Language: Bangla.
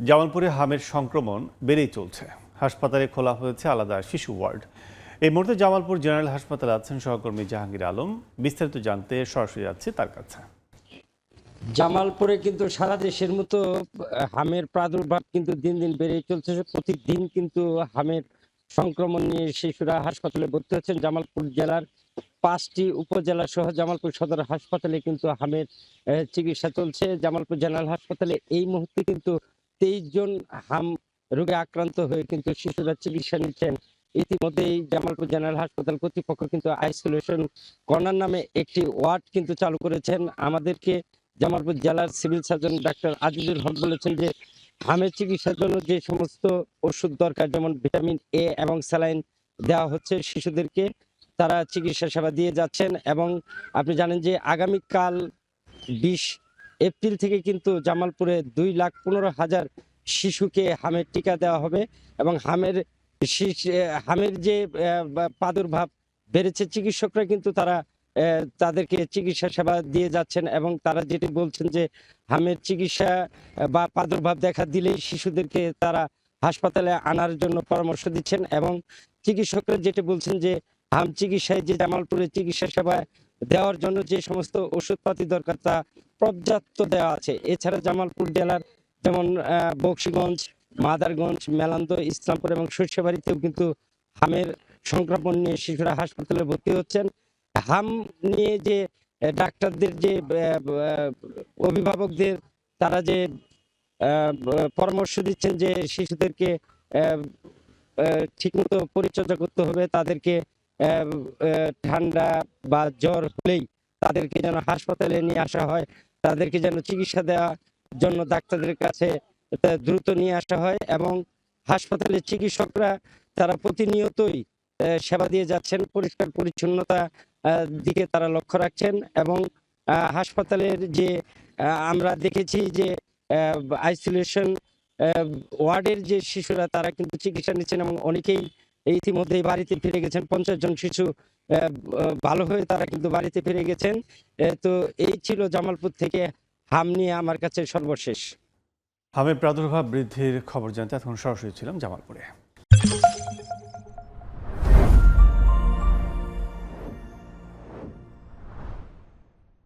জামালপুরে হামের সংক্রমণ বেড়েই চলছে। হাসপাতালে খোলা হয়েছে আলাদা শিশু ওয়ার্ড। এই মুহূর্তে জামালপুর জেনারেল হাসপাতালে আছেন সহকর্মী জাহাঙ্গীর আলম। বিস্তারিত জানতে সরাসরি যাচ্ছে তার কাছে। জামালপুরে কিন্তু সারা দেশের মতো হামের প্রাদুর্ভাব কিন্তু দিন দিন বেড়ে চলছে। প্রতিদিন কিন্তু হামের সংক্রমণ নিয়ে শিশুরা হাসপাতালে ভর্তি হচ্ছেন। জামালপুর জেলার 5টি উপজেলা সহ জামালপুর সদর হাসপাতালে কিন্তু হামের চিকিৎসা চলছে। জামালপুর জেনারেল হাসপাতালে এই মুহূর্তে কিন্তু 23 জন হাম রোগে আক্রান্ত হয়ে কিন্তু শিশুরা চিকিৎসা নিচ্ছেন। ইতিমধ্যেই জামালপুর জেনারেল হাসপাতাল কর্তৃপক্ষ কিন্তু আইসোলেশন কর্নার নামে একটি ওয়ার্ড কিন্তু চালু করেছেন। আমাদেরকে জামালপুর জেলার সিভিল সার্জন ডাক্তার আজিজুল হক বলেছেন যে হামের চিকিৎসার জন্য যে সমস্ত ওষুধ দরকার, যেমন ভিটামিন এ এবং স্যালাইন দেওয়া হচ্ছে শিশুদেরকে, তারা চিকিৎসা সেবা দিয়ে যাচ্ছেন। এবং আপনি জানেন যে আগামীকাল 20 এপ্রিল থেকে কিন্তু জামালপুরে 2,15,000 শিশুকে হামের টিকা দেওয়া হবে। এবং হামের যে প্রাদুর্ভাব বেড়েছে, চিকিৎসকরা কিন্তু তাদেরকে চিকিৎসা সেবা দিয়ে যাচ্ছেন। এবং তারা যেটি বলছেন যে হামের চিকিৎসা বা প্রাদুর্ভাব দেখা দিলেই শিশুদেরকে তারা হাসপাতালে আনার জন্য পরামর্শ দিচ্ছেন। এবং চিকিৎসকরা যেটি বলছেন যে হাম চিকিৎসায় যে জামালপুরে চিকিৎসা সেবা দেওয়ার জন্য যে সমস্ত ওষুধপাতি দরকার তা পর্যাপ্ত দেওয়া আছে। এছাড়া জামালপুর জেলার যেমন বকশীগঞ্জ, মাদারগঞ্জ, মেলান্দ, ইসলামপুর এবং সরিষাবাড়িতেও কিন্তু হামের সংক্রমণ নিয়ে শিশুরা হাসপাতালে ভর্তি হচ্ছেন। হাম নিয়ে যে ডাক্তারদের যে অভিভাবকদের তারা যে পরামর্শ দিচ্ছেন যে শিশুদেরকে ঠিকমতো পরিচর্যা করতে হবে, তাদেরকে ঠান্ডা বা জ্বর হলেই তাদেরকে যেন হাসপাতালে নিয়ে আসা হয়, তাদেরকে যেন চিকিৎসা দেওয়ার জন্য ডাক্তারদের কাছে দ্রুত নিয়ে আসা হয়। এবং হাসপাতালের চিকিৎসকরা তারা প্রতিনিয়তই সেবা দিয়ে যাচ্ছেন, পরিষ্কার পরিচ্ছন্নতা দিকে তারা লক্ষ্য রাখছেন। এবং হাসপাতালের যে আমরা দেখেছি যে আইসোলেশন ওয়ার্ডের যে শিশুরা তারা কিন্তু চিকিৎসা নিচ্ছেন এবং অনেকেই ইতিমধ্যেই বাড়িতে ফিরে গেছেন। 50 জন শিশু ভালো হয়ে তারা কিন্তু বাড়িতে ফিরে গেছেন। তো এই ছিল জামালপুর থেকে হাম নিয়ে আমার কাছে সর্বশেষ। হামের প্রাদুর্ভাব বৃদ্ধির খবর জানতে এখন সরাসরি ছিলাম জামালপুরে।